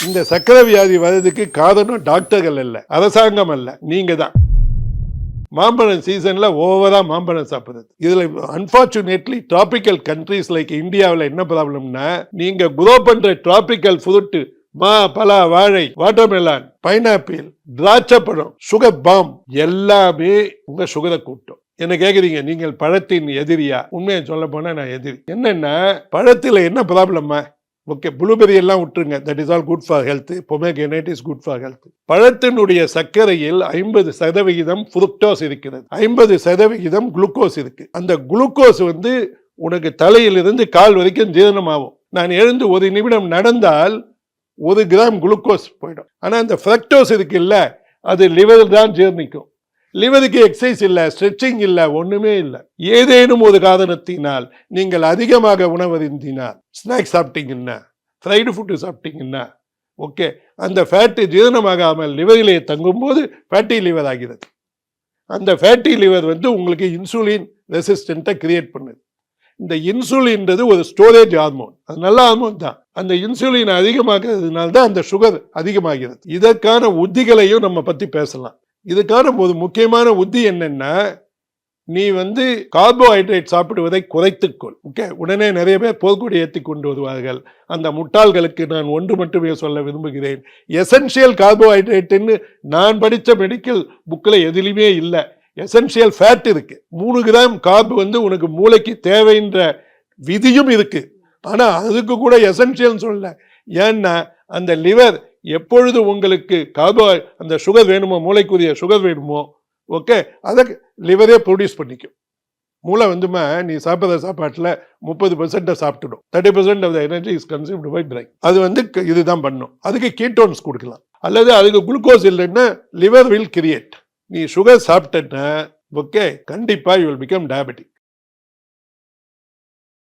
இந்த சக்கரை வியாதி வர்றதுக்கு காரணம் டாக்டர்கள் அல்ல, அரசாங்கம் அல்ல, நீங்க தான். மாம்பழம் சீசன்ல ஓவரா மாம்பழம் சாப்பிடுறது. இதுல அன்பார்ச்சுனேட்லி டிராபிக்கல் கண்ட்ரீஸ் லைக் இந்தியாவில் என்ன ப்ராப்ளம்னா, நீங்க குரோ பண்ற டிராபிக்கல் ஃப்ரூட் மா, பலா, வாழை, வாட்டர்மெலான், பைனாப்பிள், திராட்சைப்பழம், சுகர் பாம் எல்லாமே உங்க சுகரை கூட்டும். என்ன கேக்குறீங்க, நீங்கள் பழத்தின் எதிரியா? உண்மையை சொல்ல போனா நான் எதிரி. என்னன்னா, பழத்துல என்ன ப்ராப்ளமா? ஓகே, ப்ளூபெரி எல்லாம் விட்டுருங்க, that is all good for health. Pomegranate is good for health. பழத்தினுடைய சர்க்கரையில் 50% ஃப்ருக்டோஸ் இருக்கிறது, 50% குளுக்கோஸ் இருக்கு. அந்த குளுக்கோஸ் உனக்கு தலையிலிருந்து கால் வரைக்கும் ஜீரணமாகும். நான் எழுந்து ஒரு நிமிடம் நடந்தால் 1 கிராம் குளுக்கோஸ் போயிடும். ஆனா அந்த ஃப்ரக்டோஸ் இருக்கு இல்ல, அது லிவர் தான் ஜீர்ணிக்கும். லிவருக்கு எக்ஸசைஸ் இல்ல, ஸ்ட்ரெச்சிங் இல்ல, ஒண்ணுமே இல்ல. ஏதேனும் ஒரு காரணத்தினால் நீங்கள் அதிகமாக உணவருந்தினால், ஸ்நாக்ஸ் சாப்பிட்டீங்கன்னா, ஃப்ரைடு ஃபுட்டு சாப்பிட்டீங்கன்னா, ஓகே, அந்த ஃபேட்டு ஜீரணமாகாமல் லிவரிலே தங்கும் போது ஃபேட்டி லிவர் ஆகிறது. அந்த ஃபேட்டி லிவர் உங்களுக்கு இன்சுலின் ரெசிஸ்டன்ட்டை கிரியேட் பண்ணுது. இந்த இன்சுலின்றது ஒரு ஸ்டோரேஜ் ஹார்மோன், அது நல்ல ஹார்மோன் தான். அந்த இன்சுலின் அதிகமாகிறதுனால தான் அந்த சுகர் அதிகமாகிறது. இதற்கான உத்திகளையும் நம்ம பத்தி பேசலாம். இதுக்கான ஒரு முக்கியமான உத்தி என்னன்னா, நீ கார்போஹைட்ரேட் சாப்பிடுவதை குறைத்துக்கொள். ஓகே, உடனே நிறைய பேர் போர்க்கொடி ஏற்றி கொண்டு வருவார்கள். அந்த முட்டாள்களுக்கு நான் ஒன்று மட்டுமே சொல்ல விரும்புகிறேன், எசென்ஷியல் கார்போஹைட்ரேட்னு நான் படித்த மெடிக்கல் புக்கில் எதுலையுமே இல்லை. எசென்ஷியல் ஃபேட் இருக்கு. 3 கிராம் கார்பு உனக்கு மூளைக்கு தேவைன்ற விதியும் இருக்கு. ஆனா அதுக்கு கூட எசென்ஷியல் சொல்ல. ஏன்னா அந்த லிவர் எப்பொழுது உங்களுக்கு அந்த சுகர் வேணுமோ, மூளைக்குரிய சுகர் வேணுமோ, ஓகே, அதை லிவரே ப்ரொடியூஸ் பண்ணிக்கும். மூளை நீ சாப்பிட்ற சாப்பாட்டில் 30% சாப்பிட்டுடும். 30% of the energy is consumed by brain. அது இதுதான் பண்ணும். அதுக்கு கீட்டோன்ஸ் கொடுக்கலாம், அல்லது அதுக்கு குளுக்கோஸ் இல்லைன்னா லிவர் வில் கிரியேட். நீ சுகர் சாப்பிட்டேன்னா, ஓகே, கண்டிப்பா யூ வில் பிகம் டயபெட்டிக்.